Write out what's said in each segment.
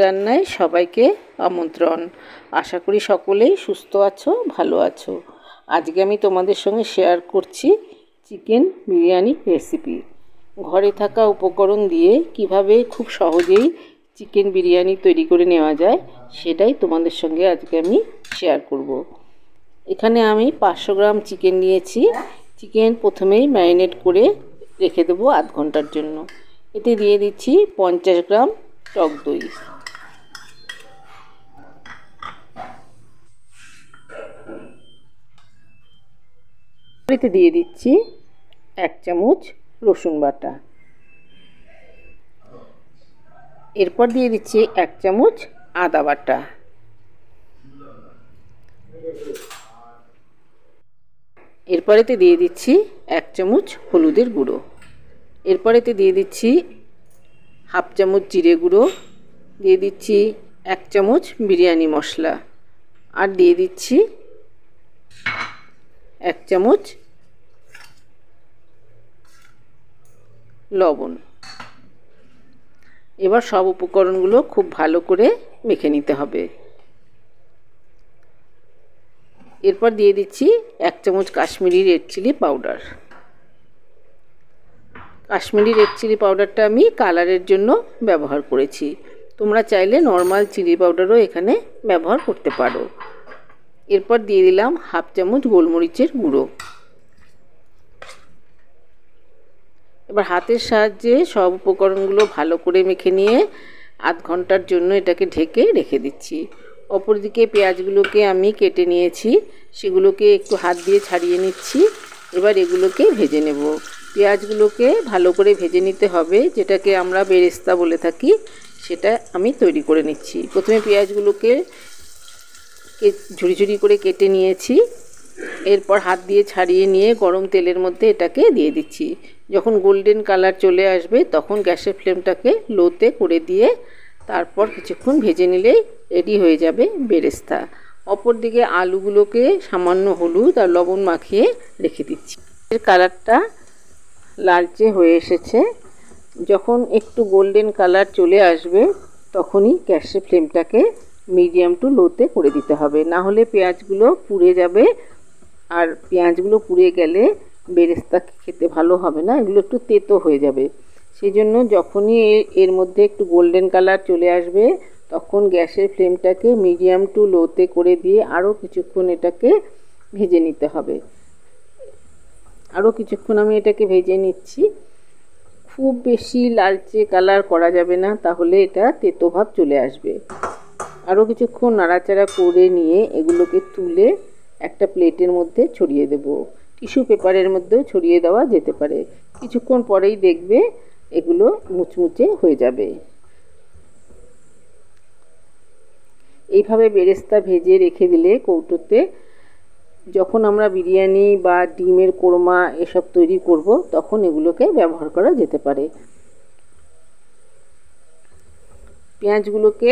রান্নায় সবাইকে আমন্ত্রণ। আশা করি সকলেই সুস্থ আছো, ভালো আছো। আজকে আমি তোমাদের সঙ্গে শেয়ার করছি চিকেন বিরিয়ানি রেসিপি। ঘরে থাকা উপকরণ দিয়ে কিভাবে খুব সহজেই চিকেন বিরিয়ানি তৈরি করে নেওয়া যায় সেটাই তোমাদের সঙ্গে আজকে আমি শেয়ার করব। এখানে আমি 500 গ্রাম চিকেন নিয়েছি। চিকেন প্রথমেই ম্যারিনেট করে রেখে দেবো আধ ঘন্টার জন্য। এতে দিয়ে দিচ্ছি 50 গ্রাম টক দই, এতে দিয়ে দিচ্ছি 1 চামচ রসুন বাটা, এরপর দিয়ে দিচ্ছি 1 চামচ আদা বাটা, এরপর এতে দিয়ে দিচ্ছি 1 চামচ হলুদের গুঁড়ো, এরপর এতে দিয়ে দিচ্ছি হাফ চামচ জিরে গুঁড়ো, দিয়ে দিচ্ছি 1 চামচ বিরিয়ানি মশলা, আর দিয়ে দিচ্ছি 1 চামচ লবণ। এবার সব উপকরণগুলো খুব ভালো করে মেখে নিতে হবে। এরপর দিয়ে দিচ্ছি 1 চামচ Kashmiri red chili powder. Kashmiri red chili পাউডারটা আমি কালারের জন্য ব্যবহার করেছি, তোমরা চাইলে নর্মাল চিলি পাউডারও এখানে ব্যবহার করতে পারো। এরপর দিয়ে দিলাম হাফ চামচ গোলমরিচের গুঁড়ো। এবার হাতের সাহায্যে সব উপকরণগুলো ভালো করে মেখে নিয়ে আধ ঘন্টার জন্য এটাকে ঢেকে রেখে দিচ্ছি। অপরদিকে পেঁয়াজগুলোকে আমি কেটে নিয়েছি, সেগুলোকে একটু হাত দিয়ে ছাড়িয়ে নিচ্ছি। এবার এগুলোকে ভেজে নেব। পেঁয়াজগুলোকে ভালো করে ভেজে নিতে হবে, যেটাকে আমরা বেরেস্তা বলে থাকি, সেটা আমি তৈরি করে নিচ্ছি। প্রথমে পেঁয়াজগুলোকে ঝুড়ি ঝুড়ি করে কেটে নিয়েছি, এরপর হাত দিয়ে ছাড়িয়ে নিয়ে গরম তেলের মধ্যে এটাকে দিয়ে দিচ্ছি। যখন গোল্ডেন কালার চলে আসবে তখন গ্যাসের ফ্লেমটাকে লোতে করে দিয়ে তারপর কিছুক্ষণ ভেজে নিলেই রেডি হয়ে যাবে বেরেস্তা। অপরদিকে আলুগুলোকে সামান্য হলুদ আর লবণ মাখিয়ে রেখে দিচ্ছি। এর কালারটা লালচে হয়ে এসেছে। যখন একটু গোল্ডেন কালার চলে আসবে তখনই গ্যাসের ফ্লেমটাকে মিডিয়াম টু লোতে করে দিতে হবে, না হলে পেঁয়াজগুলো পুড়ে যাবে, আর পেঁয়াজগুলো পুড়ে গেলে বেরেস্তা খেতে ভালো হবে না, এগুলো একটু তেতো হয়ে যাবে। সেই জন্য যখনই এর মধ্যে একটু গোল্ডেন কালার চলে আসবে তখন গ্যাসের ফ্লেমটাকে মিডিয়াম টু লোতে করে দিয়ে আরও কিছুক্ষণ এটাকে ভেজে নিতে হবে। আরও কিছুক্ষণ আমি এটাকে ভেজে নিচ্ছি। খুব বেশি লালচে কালার করা যাবে না, তাহলে এটা তেতো ভাব চলে আসবে। আরও কিছুক্ষণ নাড়াচাড়া করে নিয়ে এগুলোকে তুলে একটা প্লেটের মধ্যে ছড়িয়ে দেব। টিস্যু পেপারের মধ্যেও ছড়িয়ে দেওয়া যেতে পারে। কিছুক্ষণ পরেই দেখবে এগুলো মুচমুচে হয়ে যাবে। এইভাবে বেরেস্তা ভেজে রেখে দিলে কৌটোতে যখন আমরা বিরিয়ানি বা ডিমের কোরমা এসব তৈরি করব তখন এগুলোকে ব্যবহার করা যেতে পারে। পেঁয়াজগুলোকে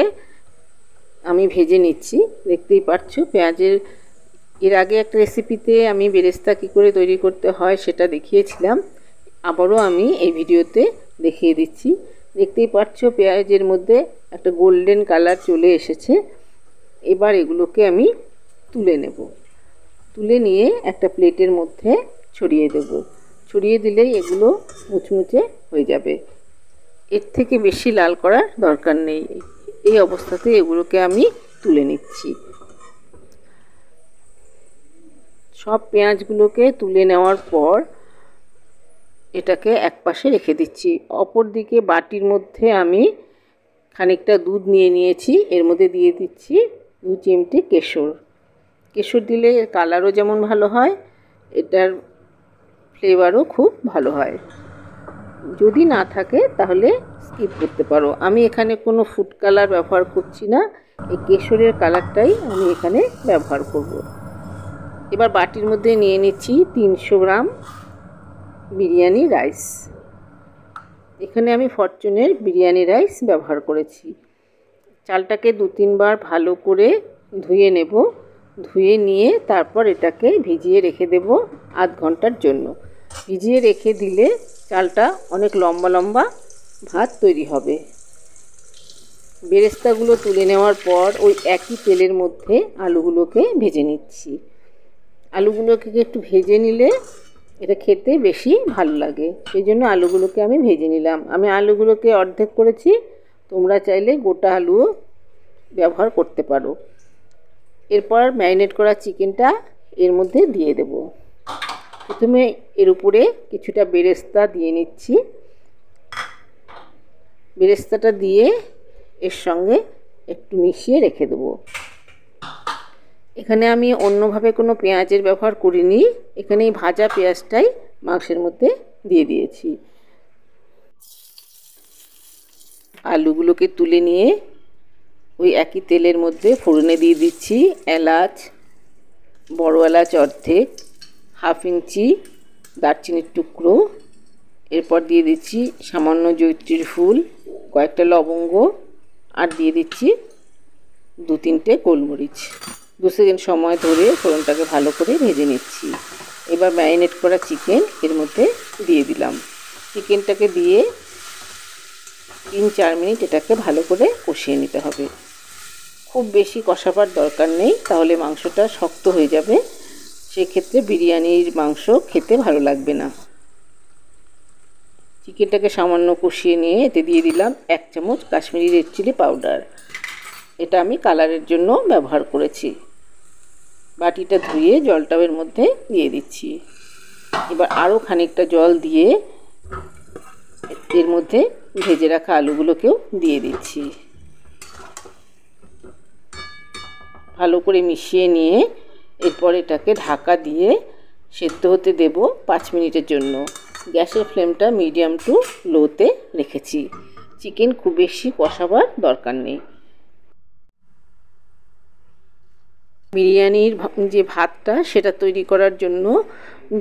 আমি ভেজে নিচ্ছি, দেখতেই পাচ্ছো পেঁয়াজের। এর আগে একটা রেসিপিতে আমি বেরেস্তা কী করে তৈরি করতে হয় সেটা দেখিয়েছিলাম, আবারও আমি এই ভিডিওতে দেখিয়ে দিচ্ছি। দেখতেই পাচ্ছো পেঁয়াজের মধ্যে একটা গোল্ডেন কালার চলে এসেছে। এবার এগুলোকে আমি তুলে নেব। তুলে নিয়ে একটা প্লেটের মধ্যে ছড়িয়ে দেব। ছড়িয়ে দিলেই এগুলো মুচমুচে হয়ে যাবে। এর থেকে বেশি লাল করার দরকার নেই। এই অবস্থাতে এগুলোকে আমি তুলে নিচ্ছি। সব পেঁয়াজগুলোকে তুলে নেওয়ার পর এটাকে একপাশে রেখে দিচ্ছি। অপর দিকে বাটির মধ্যে আমি খানিকটা দুধ নিয়ে নিয়েছি, এর মধ্যে দিয়ে দিচ্ছি 2 চিমটি কেশর। কেশর দিলে কালারও যেমন ভালো হয়, এটার ফ্লেভারও খুব ভালো হয়। যদি না থাকে তাহলে স্কিপ করতে পারো। আমি এখানে কোনো ফুড কালার ব্যবহার করছি না, এই কেশরের কালারটাই আমি এখানে ব্যবহার করব। এবার বাটির মধ্যে নিয়ে নিচ্ছি 300 গ্রাম বিরিয়ানি রাইস। এখানে আমি ফরচুনের বিরিয়ানি রাইস ব্যবহার করেছি। চালটাকে 2-3 বার ভালো করে ধুয়ে নেব। ধুয়ে নিয়ে তারপর এটাকে ভিজিয়ে রেখে দেব আধ ঘন্টার জন্য। ভিজিয়ে রেখে দিলে চালটা অনেক লম্বা লম্বা ভাত তৈরি হবে। বেরেস্তাগুলো তুলে নেওয়ার পর ওই একই তেলের মধ্যে আলুগুলোকে ভেজে নিচ্ছি। আলুগুলোকে একটু ভেজে নিলে এটা খেতে বেশি ভালো লাগে, সেই জন্য আলুগুলোকে আমি ভেজে নিলাম। আমি আলুগুলোকে অর্ধেক করেছি, তোমরা চাইলে গোটা আলুও ব্যবহার করতে পারো। এরপর ম্যারিনেট করা চিকেনটা এর মধ্যে দিয়ে দেব। প্রথমে এর উপরে কিছুটা বেরেস্তা দিয়ে নিচ্ছি। বেরেস্তাটা দিয়ে এর সঙ্গে একটু মিশিয়ে রেখে দেবো। এখানে আমি অন্যভাবে কোনো পেঁয়াজের ব্যবহার করিনি, এখানে এই ভাজা পেঁয়াজটাই মাংসের মধ্যে দিয়ে দিয়েছি। আলুগুলোকে তুলে নিয়ে ওই একই তেলের মধ্যে ফোড়নে দিয়ে দিচ্ছি এলাচ, বড় এলাচ অর্ধেক, হাফ ইঞ্চি দারচিনির টুকরো, এরপর দিয়ে দিচ্ছি সামান্য জয়িত্রীর ফুল, কয়েকটা লবঙ্গ, আর দিয়ে দিচ্ছি 2-3টে গোলমরিচ। 2 সেকেন্ড সময় ধরে ফোড়নটাকে ভালো করে ভেজে নিচ্ছি। এবার ম্যারিনেট করা চিকেন এর মধ্যে দিয়ে দিলাম। চিকেনটাকে দিয়ে 3-4 মিনিট এটাকে ভালো করে কষিয়ে নিতে হবে। খুব বেশি কষাবার দরকার নেই, তাহলে মাংসটা শক্ত হয়ে যাবে, সেক্ষেত্রে বিরিয়ানির মাংস খেতে ভালো লাগবে না। চিকেনটাকে সামান্য কষিয়ে নিয়ে এতে দিয়ে দিলাম 1 চামচ কাশ্মীরি রেড চিলি পাউডার। এটা আমি কালারের জন্য ব্যবহার করেছি। বাটিটা ধুয়ে জলটা এর মধ্যে দিয়ে দিচ্ছি। এবার আরও খানিকটা জল দিয়ে এর মধ্যে ভেজে রাখা আলুগুলোকেও দিয়ে দিচ্ছি। ভালো করে মিশিয়ে নিয়ে এরপর এটাকে ঢাকা দিয়ে সেদ্ধ হতে দেব 5 মিনিটের জন্য। গ্যাসের ফ্লেমটা মিডিয়াম টু লোতে রেখেছি। চিকেন খুব বেশি কষাবার দরকার নেই। বিরিয়ানির যে ভাতটা সেটা তৈরি করার জন্য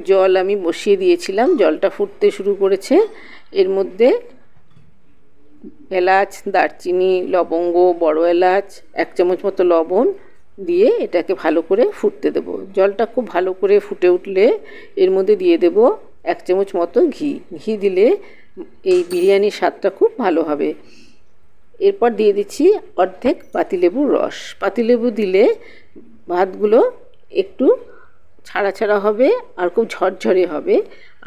জল আমি বসিয়ে দিয়েছিলাম, জলটা ফুটতে শুরু করেছে। এর মধ্যে এলাচ, দারচিনি, লবঙ্গ, বড় এলাচ, 1 চামচ মতো লবণ দিয়ে এটাকে ভালো করে ফুটতে দেব। জলটা খুব ভালো করে ফুটে উঠলে এর মধ্যে দিয়ে দেব 1 চামচ মতো ঘি। ঘি দিলে এই বিরিয়ানির স্বাদটা খুব ভালো হবে। এরপর দিয়ে দিচ্ছি অর্ধেক পাতিলেবুর রস। পাতিলেবু দিলে ভাতগুলো একটু ছাড়া ছাড়া হবে আর খুব ঝরঝরে হবে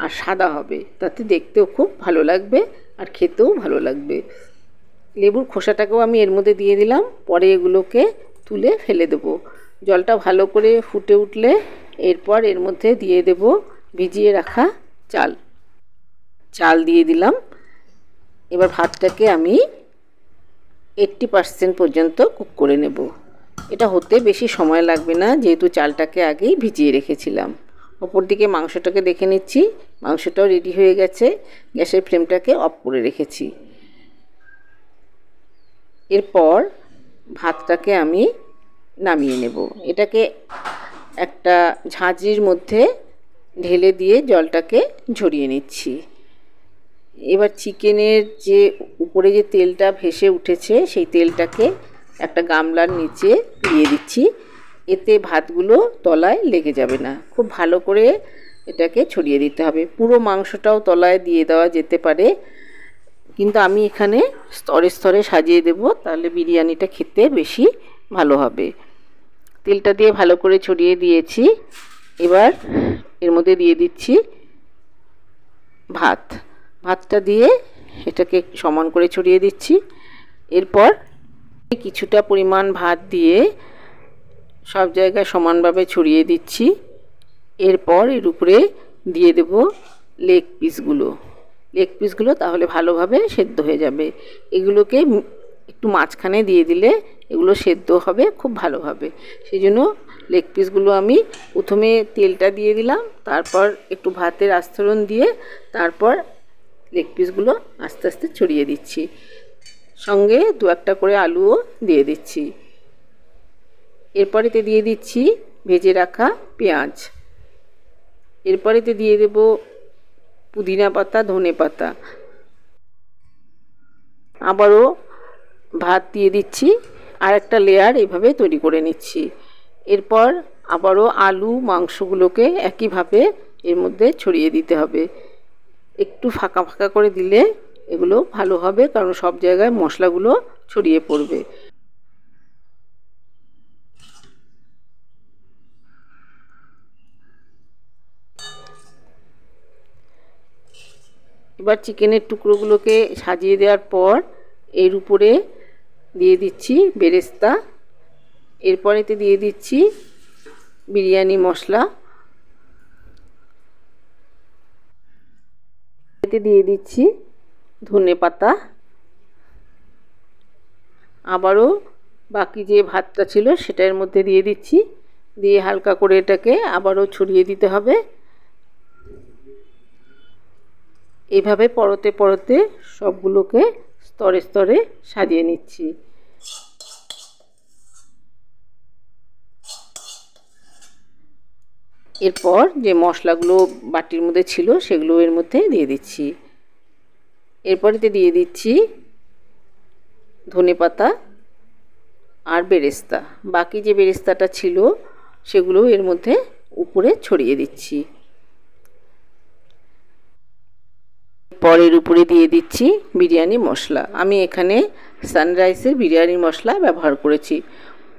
আর সাদা হবে, তাতে দেখতেও খুব ভালো লাগবে আর খেতেও ভালো লাগবে। লেবুর খোসাটাকেও আমি এর মধ্যে দিয়ে দিলাম, পরে এগুলোকে তুলে ফেলে দেব। জলটা ভালো করে ফুটে উঠলে এরপর এর মধ্যে দিয়ে দেব ভিজিয়ে রাখা চাল। চাল দিয়ে দিলাম। এবার ভাতটাকে আমি 80% পর্যন্ত কুক করে নেব। এটা হতে বেশি সময় লাগবে না, যেহেতু চালটাকে আগেই ভিজিয়ে রেখেছিলাম। ওপর দিকে মাংসটাকে দেখে নিচ্ছি, মাংসটাও রেডি হয়ে গেছে। গ্যাসের ফ্লেমটাকে অফ করে রেখেছি। এরপর ভাতটাকে আমি নামিয়ে নেব। এটাকে একটা ঝাঁঝরির মধ্যে ঢেলে দিয়ে জলটাকে ঝরিয়ে নিচ্ছি। এবার চিকেনের যে উপরে যে তেলটা ভেসে উঠেছে সেই তেলটাকে একটা গামলার নিচে দিয়ে দিচ্ছি। এতে ভাতগুলো তলায় লেগে যাবে না। খুব ভালো করে এটাকে ছড়িয়ে দিতে হবে। পুরো মাংসটাও তলায় দিয়ে দেওয়া যেতে পারে, কিন্তু আমি এখানে স্তরে স্তরে সাজিয়ে দেব, তাহলে বিরিয়ানিটা খেতে বেশি ভালো হবে। তেলটা দিয়ে ভালো করে ছড়িয়ে দিয়েছি। এবার এর মধ্যে দিয়ে দিচ্ছি ভাতটা দিয়ে এটাকে সমান করে ছড়িয়ে দিচ্ছি। এরপর কিছুটা পরিমাণ ভাত দিয়ে সব জায়গায় সমানভাবে ছড়িয়ে দিচ্ছি। এরপর এর উপরে দিয়ে দেব লেগ পিসগুলো, তাহলে ভালোভাবে সেদ্ধ হয়ে যাবে। এগুলোকে একটু মাঝখানে দিয়ে দিলে এগুলো সেদ্ধ হবে খুব ভালোভাবে। সেই জন্য লেগ পিসগুলো আমি প্রথমে তেলটা দিয়ে দিলাম, তারপর একটু ভাতের আস্তরণ দিয়ে তারপর লেগ পিসগুলো আস্তে আস্তে ছড়িয়ে দিচ্ছি। সঙ্গে 2-1টা করে আলুও দিয়ে দিচ্ছি। এরপরেতে দিয়ে দিচ্ছি ভেজে রাখা পেঁয়াজ। এরপরেতে দিয়ে দেব পুদিনা পাতা, ধনে পাতা। আবারও ভাত দিয়ে দিচ্ছি, আর একটা লেয়ার এইভাবে তৈরি করে নিচ্ছি। এরপর আবারও আলু মাংসগুলোকে একইভাবে এর মধ্যে ছড়িয়ে দিতে হবে। একটু ফাঁকা ফাঁকা করে দিলে এগুলো ভালো হবে, কারণ সব জায়গায় মশলাগুলো ছড়িয়ে পড়বে। এবার চিকেনের টুকরোগুলোকে সাজিয়ে দেওয়ার পর এর উপরে দিয়ে দিচ্ছি বেরেস্তা, এরপরেতে দিয়ে দিচ্ছি বিরিয়ানি মশলা, এতে দিয়ে দিচ্ছি ধনেপাতা, আবারও বাকি যে ভাতটা ছিল সেটা এর মধ্যে দিয়ে দিচ্ছি, দিয়ে হালকা করে এটাকে আবারও ছড়িয়ে দিতে হবে। এইভাবে পরতে পরতে সবগুলোকে স্তরে স্তরে সাজিয়ে নিচ্ছি। এরপর যে মশলাগুলো বাটির মধ্যে ছিল সেগুলো এর মধ্যে দিয়ে দিচ্ছি। এরপরেতে দিয়ে দিচ্ছি ধনেপাতা আর বেরেস্তা, বাকি যে বেরেস্তাটা ছিল সেগুলো এর মধ্যে উপরে ছড়িয়ে দিচ্ছি। পরের উপরে দিয়ে দিচ্ছি বিরিয়ানি মশলা। আমি এখানে সানরাইসের বিরিয়ানি মশলা ব্যবহার করেছি,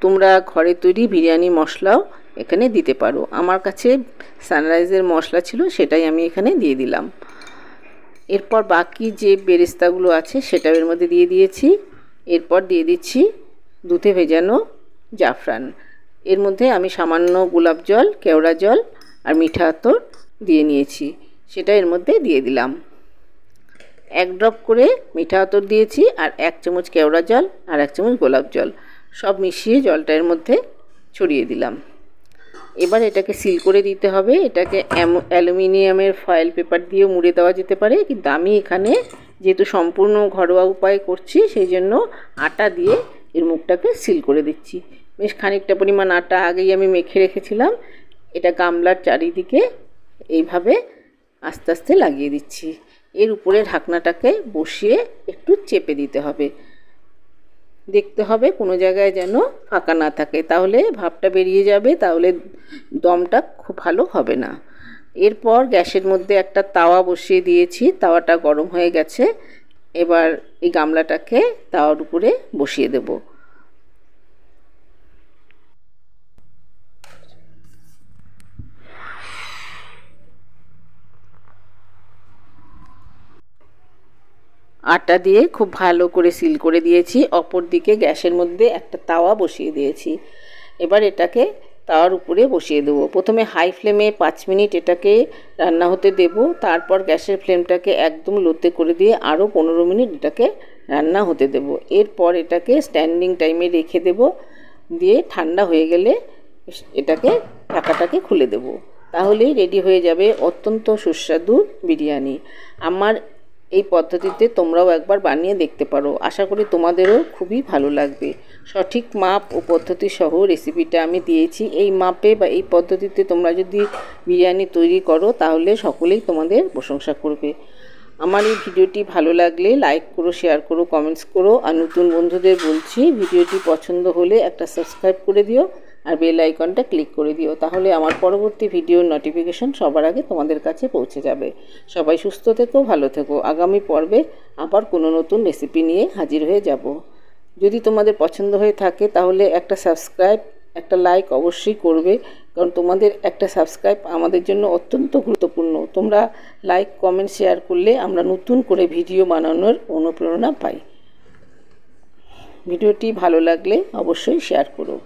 তোমরা ঘরে তৈরি বিরিয়ানি মশলাও এখানে দিতে পারো। আমার কাছে সানরাইসের মশলা ছিল, সেটাই আমি এখানে দিয়ে দিলাম। এরপর বাকি যে বেরেস্তাগুলো আছে সেটাও এর মধ্যে দিয়ে দিয়েছি। এরপর দিয়ে দিচ্ছি দুধে ভেজানো জাফরান। এর মধ্যে আমি সামান্য গোলাপ জল, কেওড়া জল আর মিঠা আতর দিয়ে নিয়েছি, সেটা এর মধ্যে দিয়ে দিলাম। 1 ড্রপ করে মিঠা আতর দিয়েছি আর 1 চামচ কেওড়া জল আর 1 চামচ গোলাপ জল, সব মিশিয়ে জলটা এর মধ্যে ছড়িয়ে দিলাম। এবার এটাকে সিল করে দিতে হবে। এটাকে অ্যালুমিনিয়ামের ফয়েল পেপার দিয়েও মুড়ে দেওয়া যেতে পারে, কিন্তু আমি এখানে যেহেতু সম্পূর্ণ ঘরোয়া উপায়ে করছি সেই জন্য আটা দিয়ে এর মুখটাকে সিল করে দিচ্ছি। বেশ খানিকটা পরিমাণ আটা আগেই আমি মেখে রেখেছিলাম। এটা গামলার চারিদিকে এইভাবে আস্তে আস্তে লাগিয়ে দিচ্ছি। এর উপরে ঢাকনাটাকে বসিয়ে একটু চেপে দিতে হবে, দেখতে হবে কোনো জায়গায় যেন ফাঁকা না থাকে, তাহলে ভাপটা বেরিয়ে যাবে, তাহলে দমটা খুব ভালো হবে না। এরপর গ্যাসের মধ্যে একটা তাওয়া বসিয়ে দিয়েছি, তাওয়াটা গরম হয়ে গেছে। এবার এই গামলাটাকে তাওয়ার উপরে বসিয়ে দেব। আটা দিয়ে খুব ভালো করে সিল করে দিয়েছি। অপর দিকে গ্যাসের মধ্যে একটা তাওয়া বসিয়ে দিয়েছি। এবার এটাকে তাওয়ার উপরে বসিয়ে দেবো। প্রথমে হাই ফ্লেমে 5 মিনিট এটাকে রান্না হতে দেব, তারপর গ্যাসের ফ্লেমটাকে একদম লোতে করে দিয়ে আরও 15 মিনিট এটাকে রান্না হতে দেব। এরপর এটাকে স্ট্যান্ডিং টাইমে রেখে দেব, দিয়ে ঠান্ডা হয়ে গেলে এটাকে ঢাকাটাকে খুলে দেব। তাহলেই রেডি হয়ে যাবে অত্যন্ত সুস্বাদু বিরিয়ানি। আমার এই পদ্ধতিতে তোমরাও একবার বানিয়ে দেখতে পারো, আশা করি তোমাদেরও খুবই ভালো লাগবে। সঠিক মাপ ও পদ্ধতি সহ রেসিপিটা আমি দিয়েছি। এই মাপে বা এই পদ্ধতিতে তোমরা যদি বিরিয়ানি তৈরি করো তাহলে সকলেই তোমাদের প্রশংসা করবে। আমার এই ভিডিওটি ভালো লাগলে লাইক করো, শেয়ার করো, কমেন্টস করো। আর নতুন বন্ধুদের বলছি, ভিডিওটি পছন্দ হলে একটা সাবস্ক্রাইব করে দিও আর বেল আইকনটা ক্লিক করে দিও, তাহলে আমার পরবর্তী ভিডিওর নোটিফিকেশন সবার আগে তোমাদের কাছে পৌঁছে যাবে। সবাই সুস্থ থেকো, ভালো থেকো। আগামী পর্বে আবার কোনো নতুন রেসিপি নিয়ে হাজির হয়ে যাব। যদি তোমাদের পছন্দ হয়ে থাকে তাহলে একটা সাবস্ক্রাইব, একটা লাইক অবশ্যই করবে, কারণ তোমাদের একটা সাবস্ক্রাইব আমাদের জন্য অত্যন্ত গুরুত্বপূর্ণ। তোমরা লাইক, কমেন্ট, শেয়ার করলে আমরা নতুন করে ভিডিও বানানোর অনুপ্রেরণা পাই। ভিডিওটি ভালো লাগলে অবশ্যই শেয়ার করো।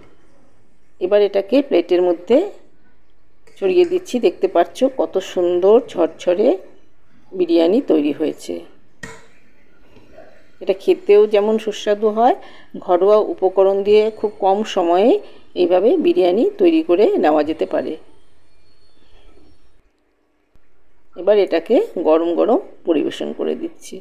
এবার এটাকে প্লেটের মধ্যে ছড়িয়ে দিচ্ছি। দেখতে পাচ্ছ কত সুন্দর ঝরঝরে বিরিয়ানি তৈরি হয়েছে। এটা খেতেও যেমন সুস্বাদু হয়, ঘরোয়া উপকরণ দিয়ে খুব কম সময়ে এইভাবে বিরিয়ানি তৈরি করে নেওয়া যেতে পারে। এবার এটাকে গরম গরম পরিবেশন করে দিচ্ছি।